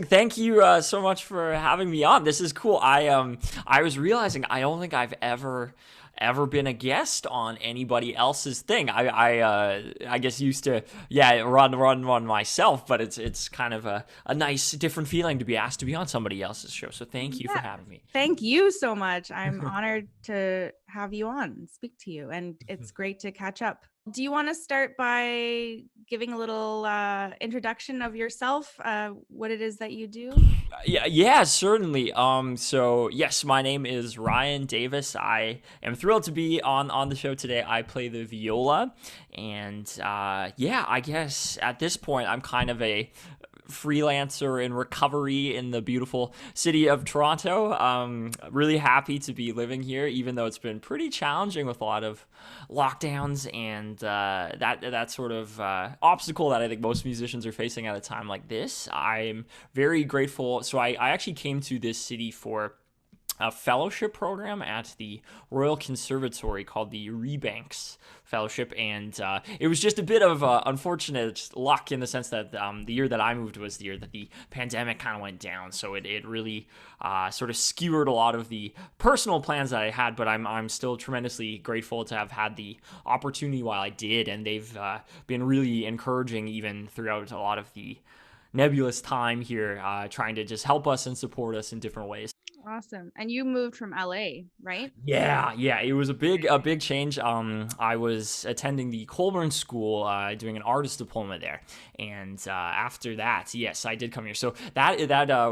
Thank you so much for having me on. This is cool. I was realizing I don't think I've ever been a guest on anybody else's thing. I guess used to run myself, but it's kind of a nice different feeling to be asked to be on somebody else's show. So thank you for Yeah, having me. thank you so much. I'm honored to have you on and speak to you, and it's great to catch up. Do you want to start by giving a little introduction of yourself, what it is that you do? Yeah, certainly. So yes, my name is Ryan Davis. I am thrilled to be on the show today. I play the viola, and yeah, I guess at this point I'm kind of a freelancer in recovery in the beautiful city of Toronto. Really happy to be living here, even though it's been pretty challenging with a lot of lockdowns and that sort of obstacle that I think most musicians are facing at a time like this. I'm very grateful. So I actually came to this city for a fellowship program at the Royal Conservatory called the Rebanks Fellowship, and it was just a bit of unfortunate luck in the sense that the year that I moved was the year that the pandemic kind of went down, so it really sort of skewered a lot of the personal plans that I had. But I'm still tremendously grateful to have had the opportunity while I did, and they've been really encouraging even throughout a lot of the nebulous time here, trying to just help us and support us in different ways. Awesome. And you moved from LA, right? Yeah, it was a big change. I was attending the Colburn School, doing an artist diploma there, and after that, yes, I did come here. So that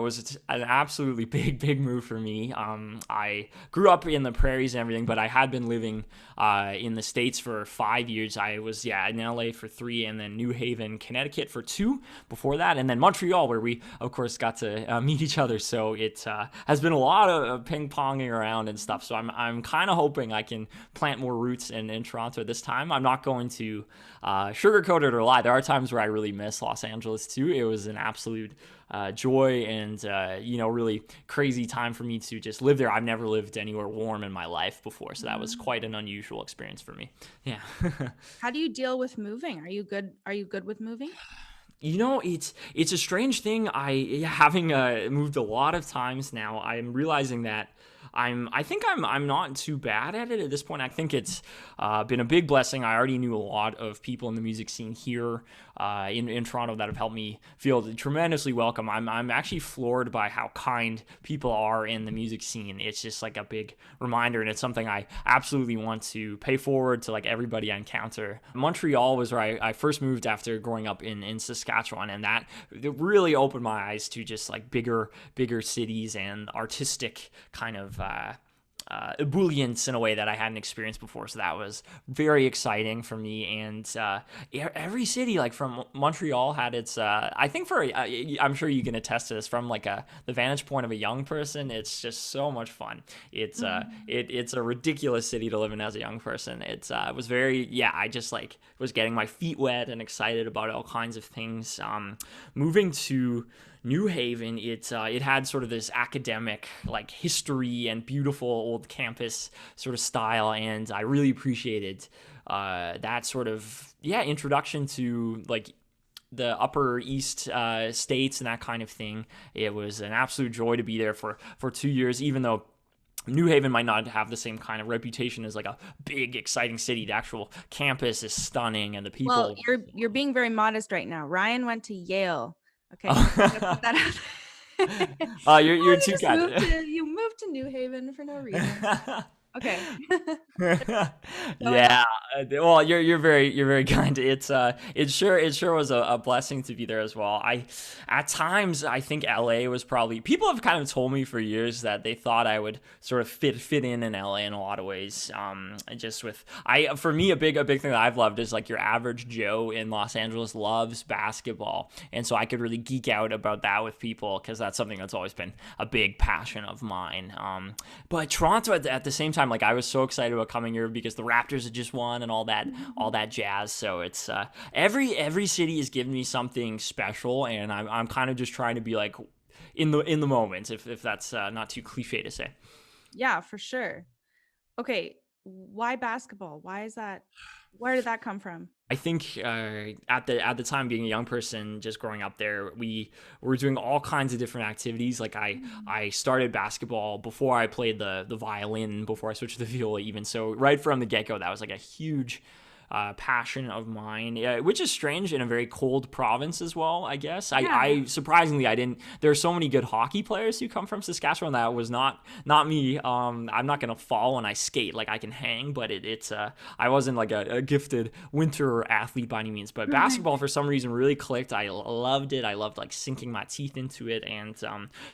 was an absolutely big move for me. I grew up in the prairies and everything, but I had been living in the States for 5 years. I was in LA for 3, and then New Haven, Connecticut for 2 before that, and then Montreal, where we of course got to meet each other. So it has been a lot of ping ponging around and stuff. So I'm kind of hoping I can plant more roots in Toronto this time. I'm not going to sugarcoat it or lie. There are times where I really miss Los Angeles too. It was an absolute joy and really crazy time for me to just live there. I've never lived anywhere warm in my life before, so that was quite an unusual experience for me. Yeah. How do you deal with moving? Are you good? Are you good with moving? It's a strange thing. I having moved a lot of times now. I'm realizing that I think I'm not too bad at it at this point. I think it's been a big blessing. I already knew a lot of people in the music scene here in Toronto that have helped me feel tremendously welcome. I'm actually floored by how kind people are in the music scene. It's just like a big reminder, and it's something I absolutely want to pay forward to like everybody I encounter. Montreal was where I first moved after growing up in Saskatchewan, and that it really opened my eyes to just like bigger cities and artistic kind of ebullience in a way that I hadn't experienced before. So that was very exciting for me. And every city, like from Montreal, had its. I think I'm sure you can attest to this from like the vantage point of a young person. It's just so much fun. It's a ridiculous city to live in as a young person. It was very I just like was getting my feet wet and excited about all kinds of things. Moving to New Haven, it had sort of this academic like history and beautiful old campus sort of style, and I really appreciated that sort of introduction to like the Upper East states and that kind of thing. It was an absolute joy to be there for 2 years, even though New Haven might not have the same kind of reputation as like a big, exciting city. The actual campus is stunning, and the Well, people. you're being very modest right now. Ryan went to Yale. Okay, I'm just gonna put Oh, that out there. you're Oh, too kind. you moved to New Haven for no reason. Okay. Go ahead. Yeah, well, you're very kind. It sure was a blessing to be there as well. At times I think LA was probably people have kind of told me for years that they thought I would sort of fit in LA in a lot of ways. Just with I for me a big thing that I've loved is like your average Joe in Los Angeles loves basketball, and so I could really geek out about that with people because that's something that's always been a big passion of mine. But Toronto at the same time, like I was so excited about coming here because the Raptors had just won and all that jazz. So it's every city has given me something special, and I'm kind of just trying to be like in the moment, if that's not too cliche to say. Yeah, for sure. Okay, why basketball? Why is that? Where did that come from? I think at the time, being a young person, just growing up there, we were doing all kinds of different activities. Like I started basketball before I played the violin, before I switched to the viola, even. So right from the get go, that was like a huge passion of mine, which is strange in a very cold province as well, I guess. Yeah. I surprisingly, I didn't. There are so many good hockey players who come from Saskatchewan. That was not me. I'm not gonna fall when I skate. Like I can hang, but it's I wasn't like a gifted winter athlete by any means. But basketball, for some reason, really clicked. I loved it. I loved like sinking my teeth into it, and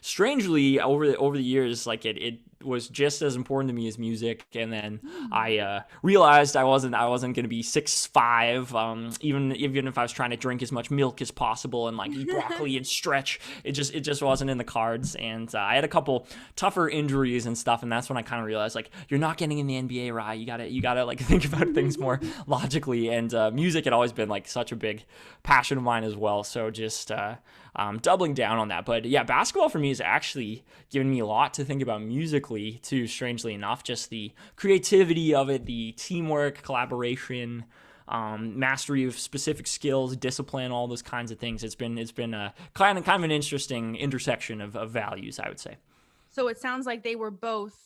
strangely, over the years, like it was just as important to me as music. And then I realized I wasn't going to be 6'5", even if I was trying to drink as much milk as possible and like eat broccoli and stretch. It just wasn't in the cards. And I had a couple tougher injuries and stuff, and that's when I kind of realized, like, you're not getting in the NBA, right? You gotta like think about things more logically. And music had always been like such a big passion of mine as well. So just doubling down on that. But yeah, basketball for me has actually given me a lot to think about musically too, strangely enough. Just the creativity of it, the teamwork, collaboration, mastery of specific skills, discipline, all those kinds of things. It's been a kind of an interesting intersection of values, I would say. So it sounds like they were both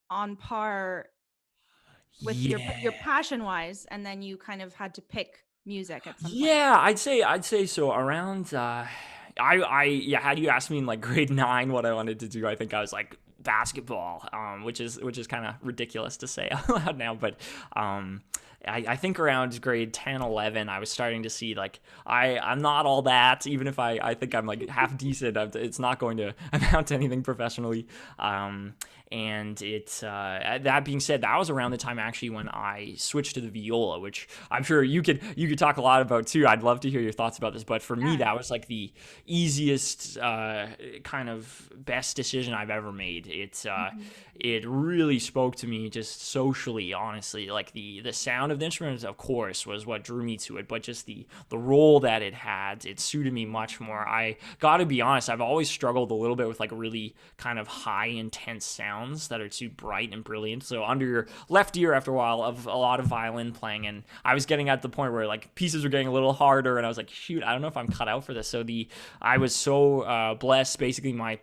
on par with Yeah. your passion wise, and then you kind of had to pick music at some point. Yeah, I'd say so. Around yeah, had you asked me in like grade 9 what I wanted to do, I think I was like basketball, which is kind of ridiculous to say out loud now, but I think around grade 10, 11, I was starting to see like I'm not all that. Even if I think I'm like half decent, it's not going to amount to anything professionally. And it's that being said, that was around the time actually when I switched to the viola, which I'm sure you could talk a lot about too. I'd love to hear your thoughts about this, but for me, that was like the easiest kind of best decision I've ever made. It really spoke to me just socially, honestly. Like the sound of the instruments, of course, was what drew me to it, but just the role that it suited me much more. I got to be honest, I've always struggled a little bit with like really kind of high intense sounds that are too bright and brilliant. So under your left ear, after a while of a lot of violin playing, and I was getting at the point where like pieces were getting a little harder, and I was like, shoot, I don't know if I'm cut out for this. So I was so blessed. Basically, my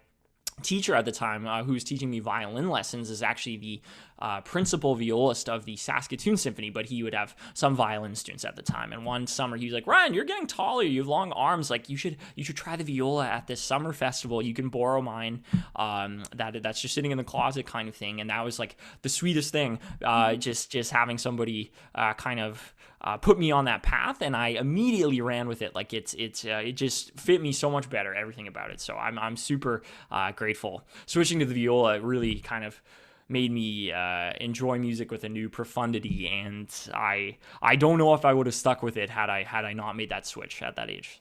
teacher at the time, who was teaching me violin lessons, is actually the principal violist of the Saskatoon Symphony, but he would have some violin students at the time. And one summer he was like, Ryan, you're getting taller, you have long arms, like you should try the viola at this summer festival. You can borrow mine, that's just sitting in the closet kind of thing. And that was like the sweetest thing, just having somebody kind of put me on that path, and I immediately ran with it. Like it just fit me so much better, everything about it. So I'm super grateful. Switching to the viola really kind of made me enjoy music with a new profundity, and I don't know if I would have stuck with it had I not made that switch at that age.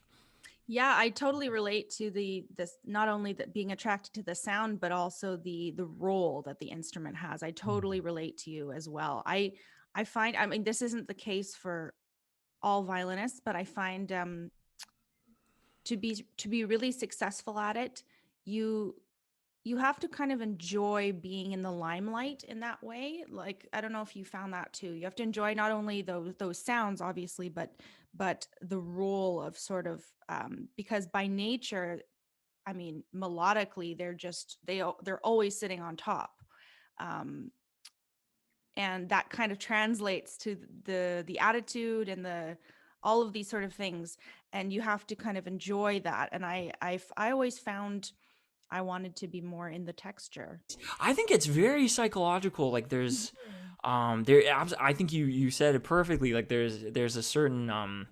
Yeah, I totally relate to this, not only that being attracted to the sound, but also the role that the instrument has. I totally relate to you as well. I find, I mean, this isn't the case for all violinists, but I find to be really successful at it, you you have to kind of enjoy being in the limelight in that way. Like, I don't know if you found that too. You have to enjoy not only those sounds, obviously, but the role of sort of because by nature, I mean, melodically, they're always sitting on top. Um, and that kind of translates to the attitude and the all of these sort of things, and you have to kind of enjoy that. And I always found I wanted to be more in the texture. I think it's very psychological. Like there's Mhm. I think you said it perfectly. Like there's a certain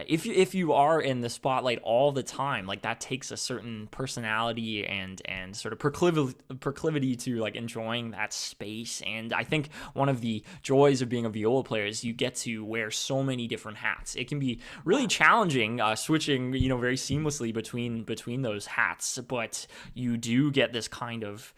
if you are in the spotlight all the time, like that takes a certain personality and sort of proclivity to like enjoying that space. And I think one of the joys of being a viola player is you get to wear so many different hats. It can be really challenging switching, very seamlessly between those hats, but you do get this kind of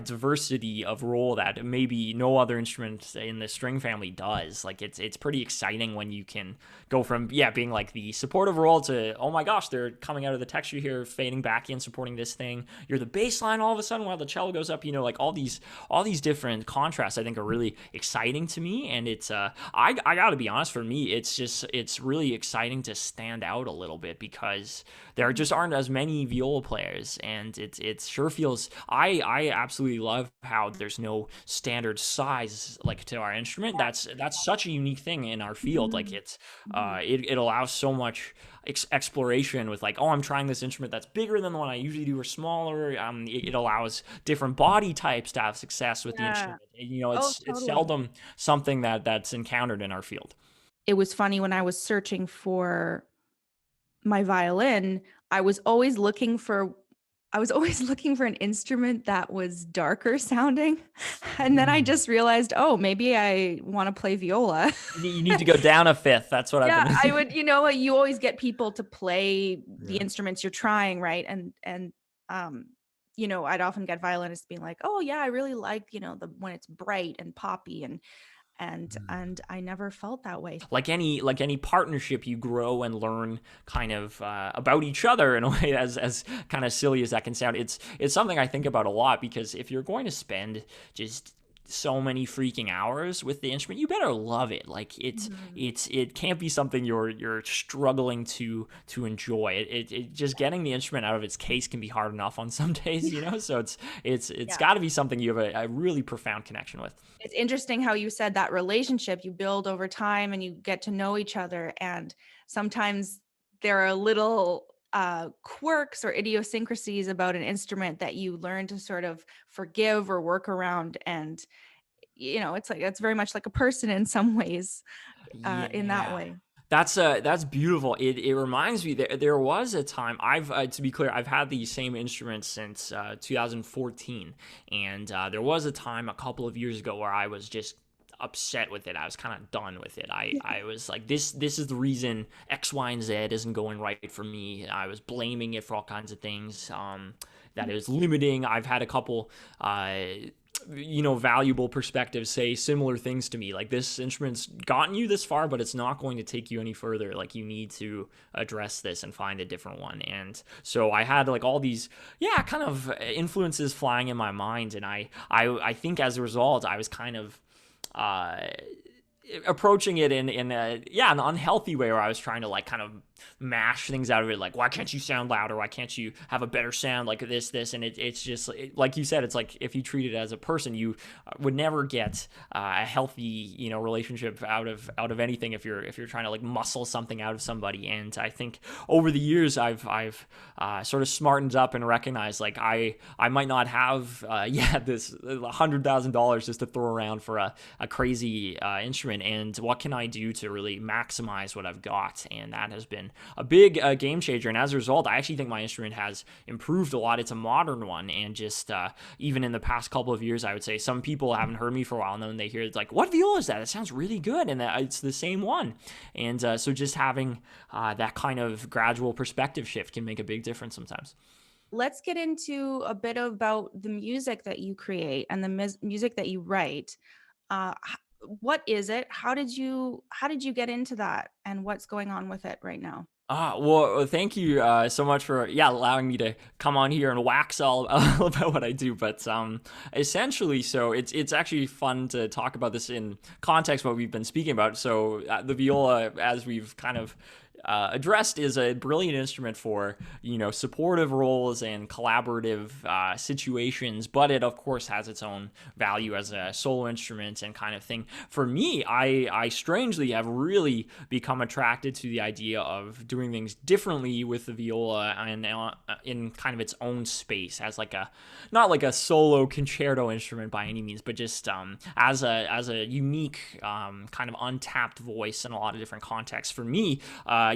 diversity of role that maybe no other instrument in the string family does. Like it's pretty exciting when you can go from yeah, being like the supportive role to, oh my gosh, they're coming out of the texture here, fading back in, supporting this thing. You're the bass line all of a sudden while the cello goes up. Like all these different contrasts I think are really exciting to me. And it's I gotta be honest, for me, it's really exciting to stand out a little bit because there just aren't as many viola players, and it sure feels, I absolutely love how there's no standard size like to our instrument. That's such a unique thing in our field. Like it allows so much exploration with like, oh, I'm trying this instrument that's bigger than the one I usually do or smaller. It allows different body types to have success with the instrument. Oh, It's totally. seldom something that's encountered in our field. It was funny when I was searching for my violin, I was always looking for an instrument that was darker sounding. And then I just realized, oh, maybe I want to play viola. You need to go down a fifth. That's what I've Yeah, been. I would, you always get people to play the Yeah. instruments you're trying, right? And um, I'd often get violinists being like, "Oh yeah, I really like, the when it's bright and poppy and I never felt that way." Like any partnership, you grow and learn kind of about each other in a way, as kind of silly as that can sound. It's something I think about a lot, because if you're going to spend just so many freaking hours with the instrument, you better love it. Like it can't be something you're struggling to enjoy. It just getting the instrument out of its case can be hard enough on some days, so it's Yeah. got to be something you have a really profound connection with. It's interesting how you said that relationship you build over time and you get to know each other. And sometimes there are little quirks or idiosyncrasies about an instrument that you learn to sort of forgive or work around. And, it's very much like a person in some ways, in that Yeah. way. That's beautiful. It reminds me, there was a time, I've to be clear, I've had the same instrument since 2014, and there was a time a couple of years ago where I was just upset with it. I was kind of done with it. I was like, this is the reason X, Y, and Z isn't going right for me. I was blaming it for all kinds of things. That it was limiting. I've had a couple valuable perspectives say similar things to me, like, this instrument's gotten you this far, but it's not going to take you any further. Like, you need to address this and find a different one. And so I had like all these kind of influences flying in my mind, and I think as a result I was kind of approaching it in an unhealthy way, where I was trying to like kind of mash things out of it, like, why can't you sound louder, why can't you have a better sound, like this, and it's just like you said, it's like if you treat it as a person, you would never get a healthy relationship out of anything if you're trying to like muscle something out of somebody. And I think over the years I've sort of smartened up and recognized, like, I might not have this $100,000 just to throw around for a crazy instrument, and what can I do to really maximize what I've got. And that has been a big game changer. And as a result, I actually think my instrument has improved a lot. It's a modern one, and just even in the past couple of years, I would say some people haven't heard me for a while, and then they hear it's like, what viola is that? It sounds really good, and it's the same one. And so just having that kind of gradual perspective shift can make a big difference sometimes. Let's get into a bit about the music that you create and the music that you write. What is it? How did you get into that, and what's going on with it right now? Well, thank you so much for allowing me to come on here and wax all about what I do. But essentially, so it's actually fun to talk about this in context of what we've been speaking about. So the viola, as we've kind of addressed, is a brilliant instrument for supportive roles and collaborative situations, but it of course has its own value as a solo instrument and kind of thing. For me, I strangely have really become attracted to the idea of doing things differently with the viola, and in kind of its own space, as like not like a solo concerto instrument by any means, but just as a unique kind of untapped voice in a lot of different contexts. For me,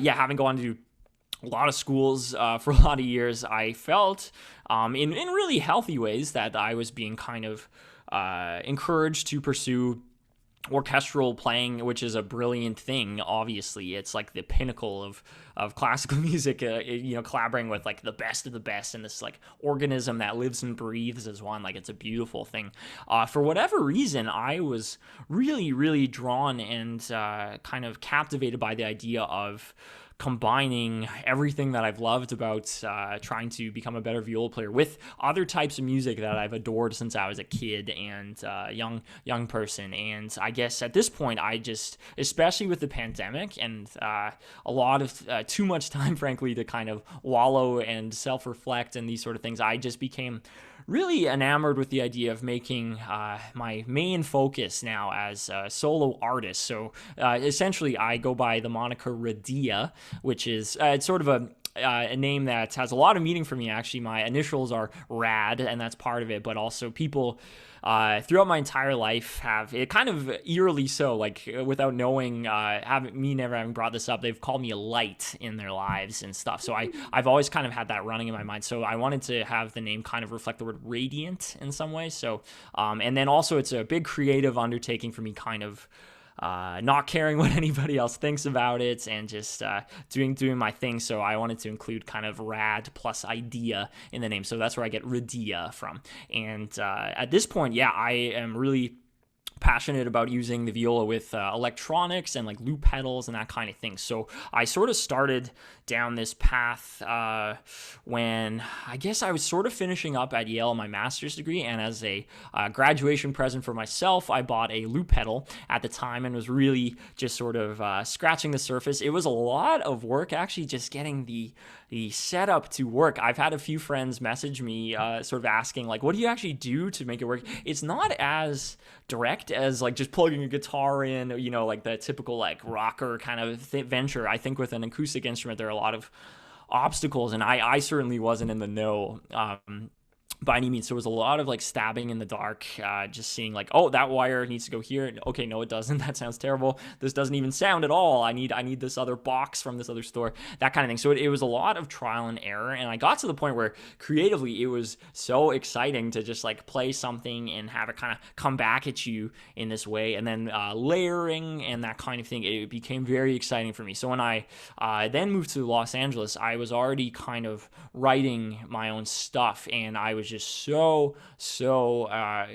having gone to a lot of schools for a lot of years, I felt in really healthy ways that I was being kind of encouraged to pursue orchestral playing, which is a brilliant thing. Obviously, it's like the pinnacle of classical music. Collaborating with like the best of the best, and this like organism that lives and breathes as one. Like, it's a beautiful thing. For whatever reason, I was really, really drawn and kind of captivated by the idea of combining everything that I've loved about trying to become a better viola player with other types of music that I've adored since I was a kid and young person. And I guess at this point, I just, especially with the pandemic and a lot of too much time, frankly, to kind of wallow and self-reflect and these sort of things, I just became really enamored with the idea of making my main focus now as a solo artist. So essentially, I go by the moniker Radia, which is it's sort of a name that has a lot of meaning for me. Actually, my initials are Rad, and that's part of it. But also, people throughout my entire life have it kind of eerily so, like without knowing, never having brought this up, they've called me a light in their lives and stuff. So I've always kind of had that running in my mind. So I wanted to have the name kind of reflect the word radiant in some way. So and then also it's a big creative undertaking for me, kind of not caring what anybody else thinks about it and just doing my thing. So I wanted to include kind of rad plus idea in the name. So that's where I get Radia from. And at this point, yeah, I am really passionate about using the viola with electronics and like loop pedals and that kind of thing. So I sort of started down this path when I guess I was sort of finishing up at Yale my master's degree, and as a graduation present for myself, I bought a loop pedal at the time and was really just sort of scratching the surface. It was a lot of work actually just getting the setup to work. I've had a few friends message me sort of asking like, what do you actually do to make it work? It's not as direct as like just plugging a guitar in, like the typical like rocker kind of venture. I think with an acoustic instrument, there are a lot of obstacles, and I certainly wasn't in the know by any means. So it was a lot of like stabbing in the dark, just seeing like, oh, that wire needs to go here. Okay, no, it doesn't. That sounds terrible. This doesn't even sound at all. I need this other box from this other store, that kind of thing. So it was a lot of trial and error. And I got to the point where creatively it was so exciting to just like play something and have it kind of come back at you in this way. And then layering and that kind of thing, it became very exciting for me. So when I then moved to Los Angeles, I was already kind of writing my own stuff, and I was just so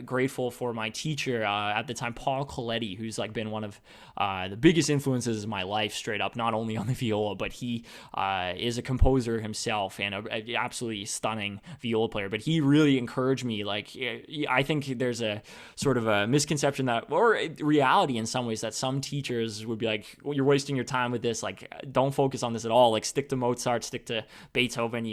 grateful for my teacher at the time, Paul Coletti, who's like been one of the biggest influences in my life, straight up, not only on the viola, but he is a composer himself and a absolutely stunning viola player. But he really encouraged me. Like, I think there's a sort of a misconception that, or reality in some ways, that some teachers would be like, well, you're wasting your time with this, like don't focus on this at all, like stick to Mozart, stick to Beethoven,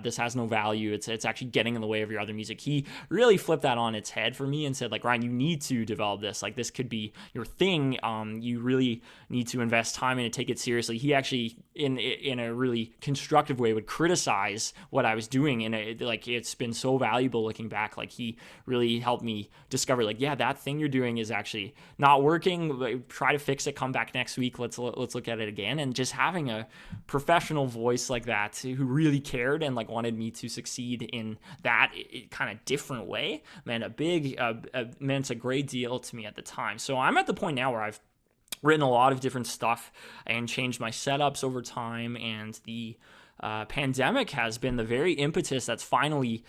this has no value, it's actually getting in the way of your other music. He really flipped that on its head for me and said, like, Ryan, you need to develop this, like this could be your thing. You really need to invest time in it, take it seriously. He actually in a really constructive way would criticize what I was doing, and it's been so valuable looking back. Like, he really helped me discover, like, yeah, that thing you're doing is actually not working. Like, try to fix it, come back next week, let's look at it again. And just having a professional voice like that who really cared and like wanted me to succeed in that kind of different way meant a great deal to me at the time. So I'm at the point now where I've written a lot of different stuff and changed my setups over time, and the pandemic has been the very impetus that's finally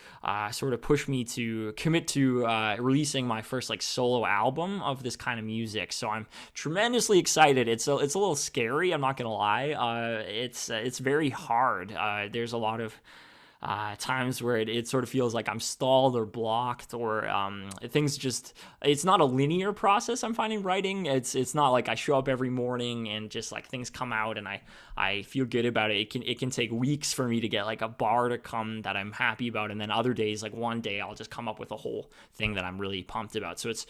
sort of pushed me to commit to releasing my first like solo album of this kind of music. So I'm tremendously excited. It's a little scary, I'm not gonna lie. It's very hard. There's a lot of times where it sort of feels like I'm stalled or blocked, or things just, it's not a linear process. I'm finding writing, it's not like I show up every morning and just like things come out and I feel good about it. It can take weeks for me to get like a bar to come that I'm happy about, and then other days, like one day, I'll just come up with a whole thing that I'm really pumped about. So it's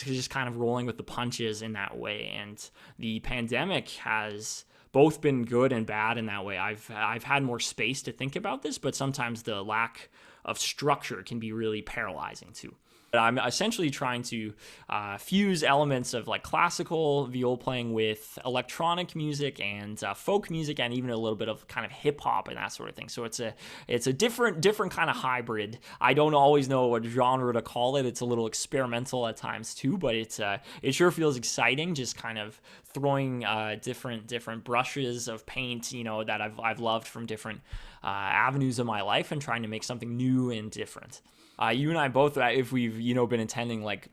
just kind of rolling with the punches in that way. And the pandemic has both been good and bad in that way. I've had more space to think about this, but sometimes the lack of structure can be really paralyzing too. I'm essentially trying to fuse elements of like classical viola playing with electronic music and folk music, and even a little bit of kind of hip hop and that sort of thing. So it's a different kind of hybrid. I don't always know what genre to call it. It's a little experimental at times too, but it sure feels exciting. Just kind of throwing different brushes of paint, that I've loved from different avenues of my life, and trying to make something new and different. You and I both, if we've been attending like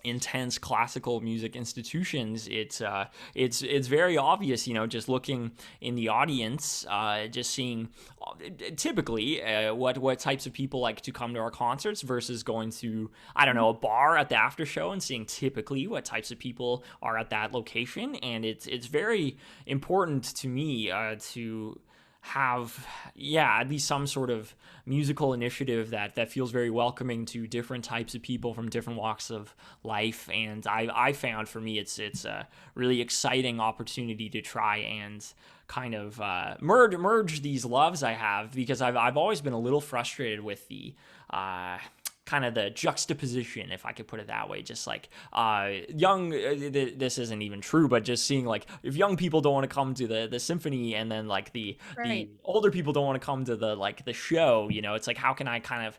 intense classical music institutions, it's very obvious, just looking in the audience, just seeing typically what types of people like to come to our concerts versus going to, I don't know, a bar at the after show, and seeing typically what types of people are at that location. And it's very important to me to have at least some sort of musical initiative that feels very welcoming to different types of people from different walks of life. And I found for me it's a really exciting opportunity to try and kind of merge these loves I have, because I've always been a little frustrated with the kind of the juxtaposition, if I could put it that way. Just like this isn't even true, but just seeing like if young people don't want to come to the symphony, and then like the older people don't want to come to the show, it's like, how can I kind of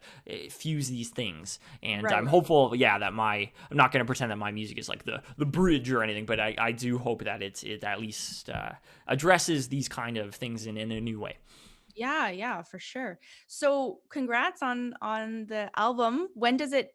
fuse these things? And I'm hopeful, that I'm not going to pretend that my music is like the bridge or anything, but I do hope that it at least addresses these kind of things in a new way. Yeah, for sure. So congrats on the album. When does it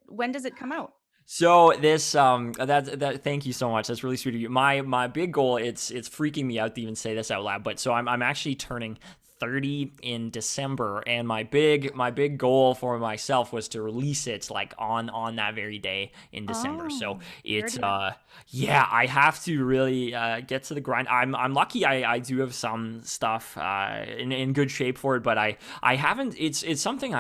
come out? So this that thank you so much. That's really sweet of you. My big goal, it's freaking me out to even say this out loud, but so I'm actually turning 30 in December, and my big goal for myself was to release it like on that very day in December. So it's I have to really get to the grind. I'm lucky I do have some stuff in good shape for it, but I haven't. It's something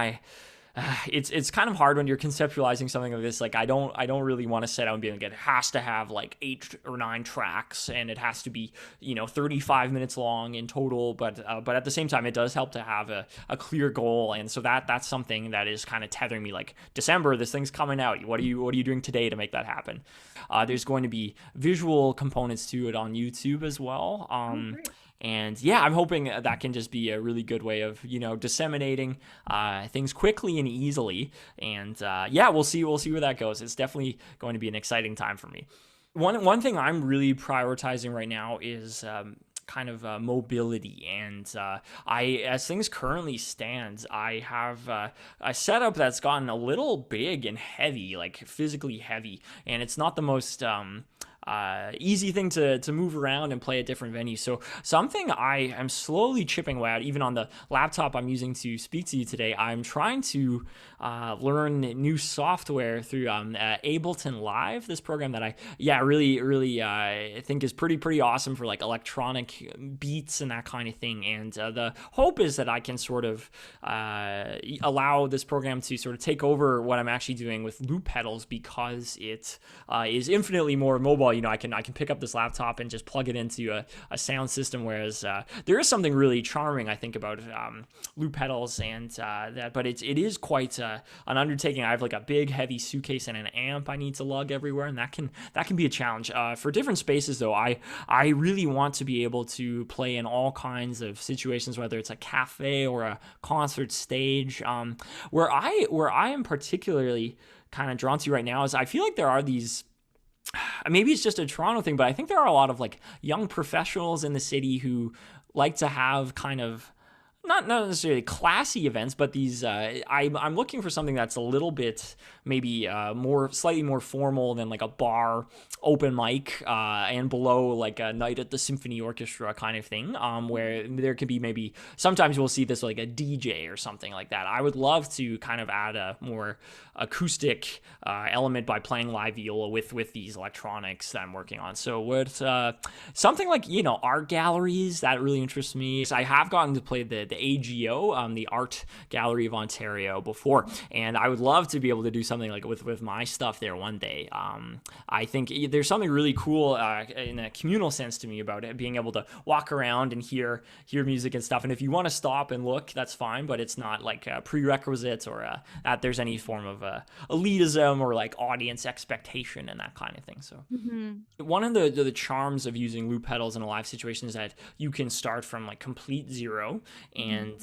it's kind of hard when you're conceptualizing something like this. Like I don't really want to set out and be like, it has to have like 8 or 9 tracks, and it has to be 35 minutes long in total. But at the same time, it does help to have a clear goal, and so that's something that is kind of tethering me. Like, December, this thing's coming out. What are you doing today to make that happen? There's going to be visual components to it on YouTube as well. And I'm hoping that can just be a really good way of, disseminating things quickly and easily. And we'll see where that goes. It's definitely going to be an exciting time for me. One thing I'm really prioritizing right now is kind of mobility. And as things currently stand, I have a setup that's gotten a little big and heavy, like physically heavy. And it's not the most easy thing to move around and play at different venues. So something I am slowly chipping away at, even on the laptop I'm using to speak to you today, I'm trying to learn new software through Ableton Live, this program that I really think is pretty awesome for like electronic beats and that kind of thing. And the hope is that I can sort of allow this program to sort of take over what I'm actually doing with loop pedals, because it is infinitely more mobile. I can pick up this laptop and just plug it into a sound system, whereas there is something really charming, I think, about loop pedals and that, but it is quite an undertaking. I have like a big heavy suitcase and an amp I need to lug everywhere, and that can be a challenge. For different spaces though, I really want to be able to play in all kinds of situations, whether it's a cafe or a concert stage. Where I am particularly kind of drawn to right now is I feel like there are these, maybe it's just a Toronto thing, but I think there are a lot of like young professionals in the city who like to have kind of not necessarily classy events, but these I'm looking for something that's a little bit maybe slightly more formal than like a bar open mic and below like a night at the symphony orchestra kind of thing, where there could be maybe sometimes we'll see this like a DJ or something like that. I would love to kind of add a more acoustic element by playing live viola with these electronics that I'm working on. So with something like art galleries, that really interests me. So I have gotten to play the the AGO, the Art Gallery of Ontario before, and I would love to be able to do something like with my stuff there one day. I think there's something really cool in a communal sense to me about it, being able to walk around and hear music and stuff. And if you want to stop and look, that's fine, but it's not like a prerequisite or that there's any form of elitism or like audience expectation and that kind of thing. So one of the charms of using loop pedals in a live situation is that you can start from like complete zero, and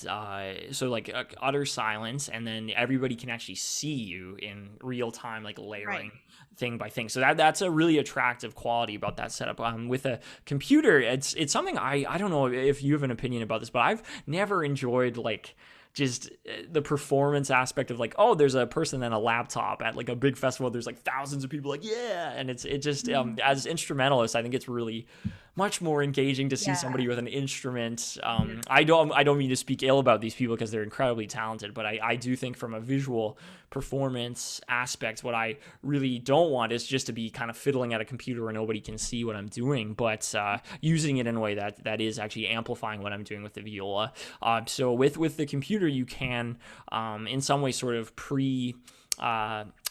so like utter silence, and then everybody can actually see you in real time, like layering thing by thing. So that's a really attractive quality about that setup. With a computer, it's something I don't know if you have an opinion about this, but I've never enjoyed like just the performance aspect of like, oh, there's a person and a laptop at like a big festival, there's like thousands of people like, yeah, and it just as instrumentalists, I think it's really much more engaging to see somebody with an instrument. I don't mean to speak ill about these people because they're incredibly talented, but I do think from a visual performance aspect, what I really don't want is just to be kind of fiddling at a computer where nobody can see what I'm doing, but using it in a way that is actually amplifying what I'm doing with the viola. So with the computer, you can in some way sort of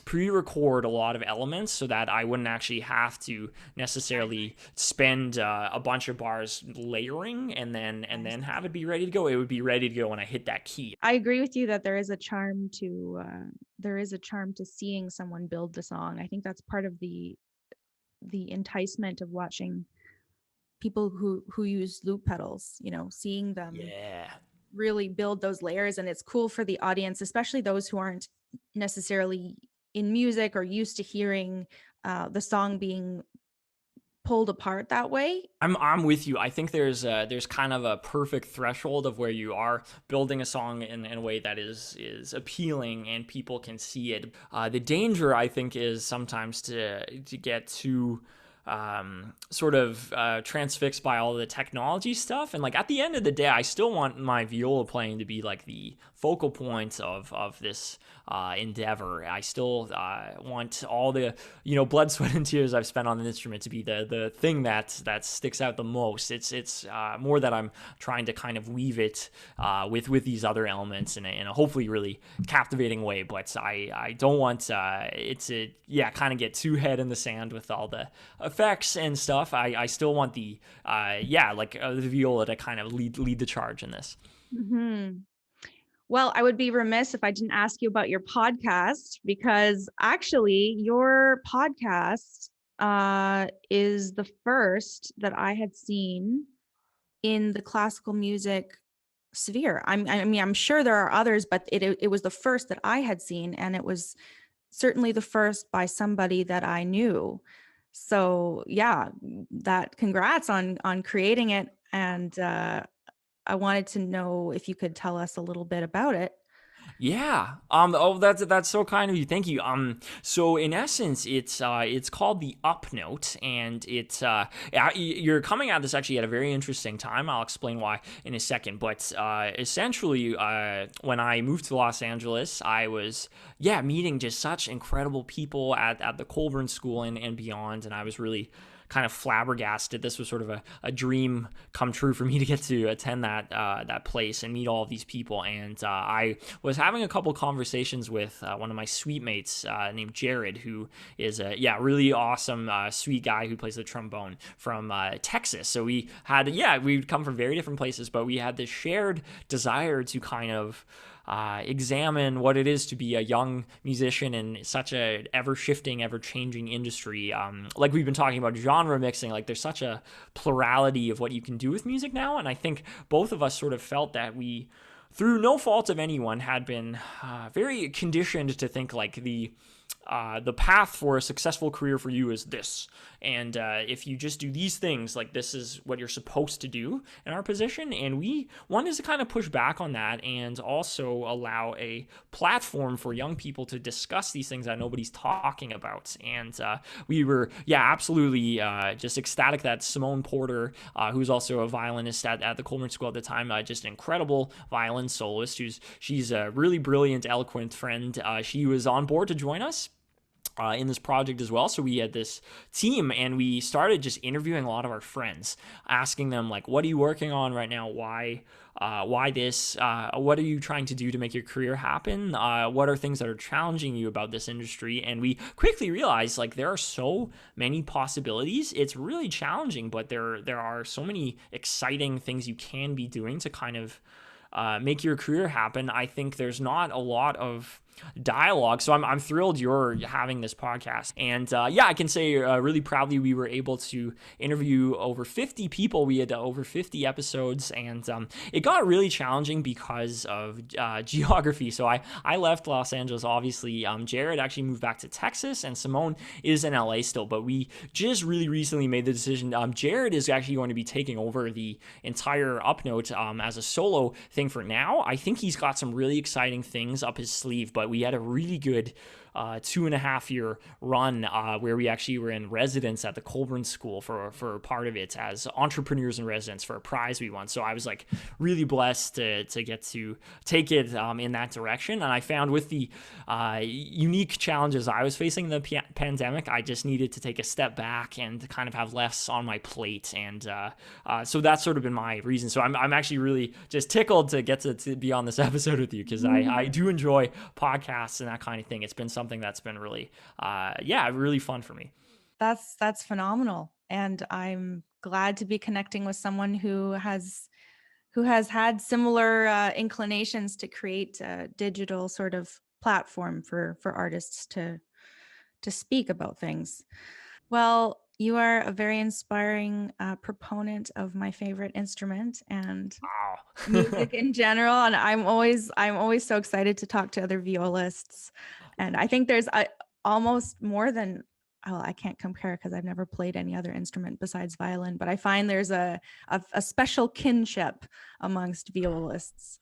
pre-record a lot of elements so that I wouldn't actually have to necessarily spend a bunch of bars layering and then have it be ready to go. It would be ready to go when I hit that key. I agree with you that there is a charm to seeing someone build the song. I think that's part of the enticement of watching people who use loop pedals, seeing them really build those layers. And it's cool for the audience, especially those who aren't necessarily in music or used to hearing the song being pulled apart that way. I'm with you. I think there's kind of a perfect threshold of where you are building a song in a way that is appealing and people can see it. The danger, I think, is sometimes to get too sort of transfixed by all the technology stuff, and like at the end of the day, I still want my viola playing to be like the focal point of this endeavor. I still want all the blood, sweat, and tears I've spent on an instrument to be the thing that sticks out the most. It's more that I'm trying to kind of weave it with these other elements in a hopefully really captivating way. But I don't want it to kind of get too head in the sand with all the effects and stuff. I still want the viola to kind of lead the charge in this. Well, I would be remiss if I didn't ask you about your podcast, because actually your podcast is the first that I had seen in the classical music sphere. I'm sure there are others, but it was the first that I had seen, and it was certainly the first by somebody that I knew. So congrats on creating it. And I wanted to know if you could tell us a little bit about it. Yeah. That's so kind of you. Thank you. So in essence, it's called the Upnote, and you're coming at this actually at a very interesting time. I'll explain why in a second. But essentially, when I moved to Los Angeles, I was meeting just such incredible people at the Colburn School and beyond, and I was really kind of flabbergasted. This was sort of a dream come true for me to get to attend that place and meet all of these people. And I was having a couple conversations with one of my suite mates named Jared, who is a really awesome sweet guy who plays the trombone from Texas. So we'd come from very different places, but we had this shared desire to kind of examine what it is to be a young musician in such a ever-shifting, ever-changing industry. Like we've been talking about genre mixing, like there's such a plurality of what you can do with music now, and I think both of us sort of felt that we, through no fault of anyone, had been very conditioned to think like the path for a successful career for you is this, and if you just do these things, like this is what you're supposed to do in our position. And we wanted to kind of push back on that and also allow a platform for young people to discuss these things that nobody's talking about. And we were absolutely just ecstatic that Simone Porter, who's also a violinist at the Colburn School at the time, just an incredible violin soloist, she's a really brilliant, eloquent friend, she was on board to join us. in this project as well. So we had this team and we started just interviewing a lot of our friends, asking them like, what are you working on right now? Why this? What are you trying to do to make your career happen? What are things that are challenging you about this industry? And we quickly realized like there are so many possibilities. It's really challenging, but there are so many exciting things you can be doing to kind of make your career happen. I think there's not a lot of dialogue. So I'm thrilled you're having this podcast. And I can say really proudly we were able to interview over 50 people. We had over 50 episodes, and it got really challenging because of geography. So I left Los Angeles, obviously. Jared actually moved back to Texas, and Simone is in LA still. But we just really recently made the decision. Jared is actually going to be taking over the entire Upnote as a solo thing for now. I think he's got some really exciting things up his sleeve, but we had a really good 2.5-year run where we actually were in residence at the Colburn School for part of it as entrepreneurs in residence for a prize we won. So I was like really blessed to get to take it in that direction. And I found with the unique challenges I was facing in the pandemic, I just needed to take a step back and kind of have less on my plate. And so that's sort of been my reason. So I'm actually really just tickled to get to be on this episode with you, because I do enjoy podcasts and that kind of thing. It's been something that's been really, really fun for me. That's phenomenal. And I'm glad to be connecting with someone who has had similar inclinations to create a digital sort of platform for artists to speak about things. Well, you are a very inspiring proponent of my favorite instrument and music in general. And I'm always so excited to talk to other violists. And I think there's almost more than, I can't compare because I've never played any other instrument besides violin, but I find there's a special kinship amongst violists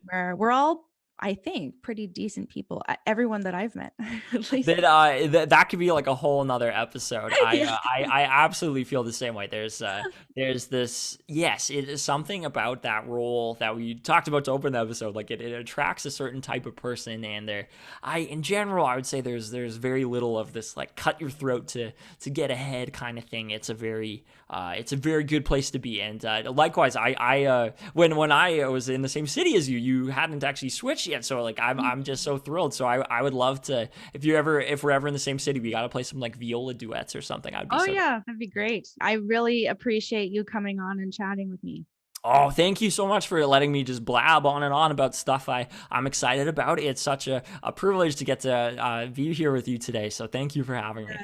where we're all, I think, pretty decent people. Everyone that I've met, at least. That could be like a whole another episode. I absolutely feel the same way. There's this, yes, it is something about that role that we talked about to open the episode. Like it attracts a certain type of person, and in general, I would say there's very little of this like cut your throat to get ahead kind of thing. It's a very good place to be. And likewise, when I was in the same city as you hadn't actually switched yet, so like I'm just so thrilled. So I would love to, if we're ever in the same city, we got to play some like viola duets or something. Yeah, that'd be great. I really appreciate you coming on and chatting with me. Oh, thank you so much for letting me just blab on and on about stuff I'm excited about. It's such a privilege to get to be here with you today. So thank you for having me.